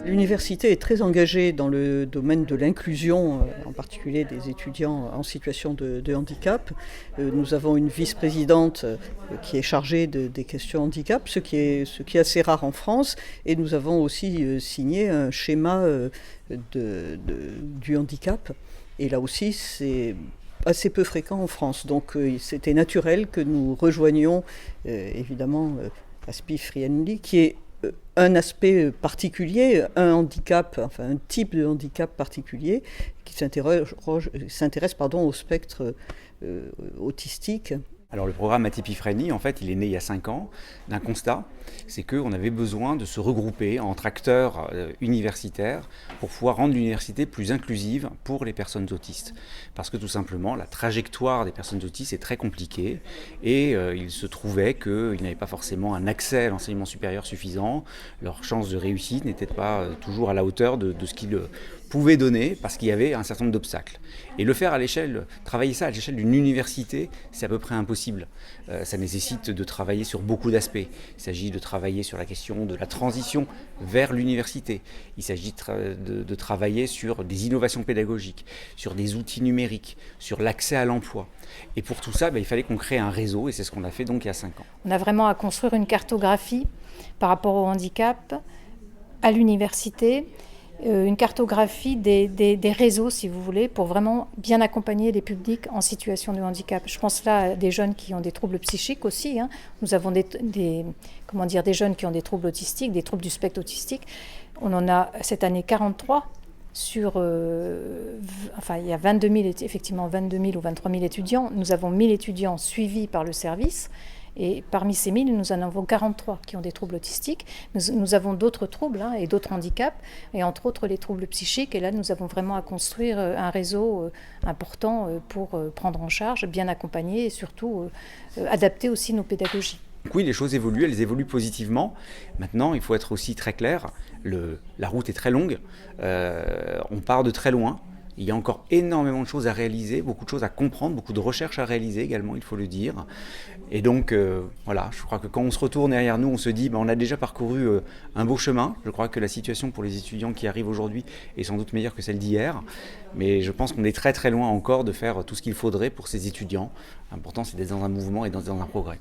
L'université est très engagée dans le domaine de l'inclusion, en particulier des étudiants en situation de handicap. Nous avons une vice-présidente qui est chargée des questions handicap, ce qui est assez rare en France. Et nous avons aussi signé un schéma du handicap. Et là aussi, c'est assez peu fréquent en France. Donc c'était naturel que nous rejoignions évidemment Aspi Friendly, qui est un aspect particulier, un handicap, enfin un type de handicap particulier qui s'intéresse au spectre autistique. Alors le programme Atypi Friendly, en fait, il est né il y a 5 ans d'un constat, c'est qu'on avait besoin de se regrouper entre acteurs universitaires pour pouvoir rendre l'université plus inclusive pour les personnes autistes. Parce que tout simplement, la trajectoire des personnes autistes est très compliquée et il se trouvait qu'ils n'avaient pas forcément un accès à l'enseignement supérieur suffisant, leurs chances de réussite n'étaient pas toujours à la hauteur de ce qu'ils pouvaient donner parce qu'il y avait un certain nombre d'obstacles. Et le faire travailler ça à l'échelle d'une université, c'est à peu près impossible. Ça nécessite de travailler sur beaucoup d'aspects. Il s'agit de travailler sur la question de la transition vers l'université. Il s'agit de travailler sur des innovations pédagogiques, sur des outils numériques, sur l'accès à l'emploi. Et pour tout ça, il fallait qu'on crée un réseau et c'est ce qu'on a fait donc il y a 5 ans. On a vraiment à construire une cartographie par rapport au handicap à l'université. Une cartographie des réseaux, si vous voulez, pour vraiment bien accompagner les publics en situation de handicap. Je pense là à des jeunes qui ont des troubles psychiques aussi. Nous avons des jeunes qui ont des troubles autistiques, des troubles du spectre autistique. On en a cette année 43 sur... il y a 22 000 ou 23 000 étudiants. Nous avons 1000 étudiants suivis par le service. Et parmi ces 1000, nous en avons 43 qui ont des troubles autistiques. Nous avons d'autres troubles et d'autres handicaps, et entre autres les troubles psychiques. Et là, nous avons vraiment à construire un réseau important pour prendre en charge, bien accompagner et surtout adapter aussi nos pédagogies. Oui, les choses évoluent, elles évoluent positivement. Maintenant, il faut être aussi très clair, la route est très longue, on part de très loin. Il y a encore énormément de choses à réaliser, beaucoup de choses à comprendre, beaucoup de recherches à réaliser également, il faut le dire. Et donc, voilà, je crois que quand on se retourne derrière nous, on se dit, on a déjà parcouru un beau chemin. Je crois que la situation pour les étudiants qui arrivent aujourd'hui est sans doute meilleure que celle d'hier. Mais je pense qu'on est très très loin encore de faire tout ce qu'il faudrait pour ces étudiants. L'important, c'est d'être dans un mouvement et dans un progrès.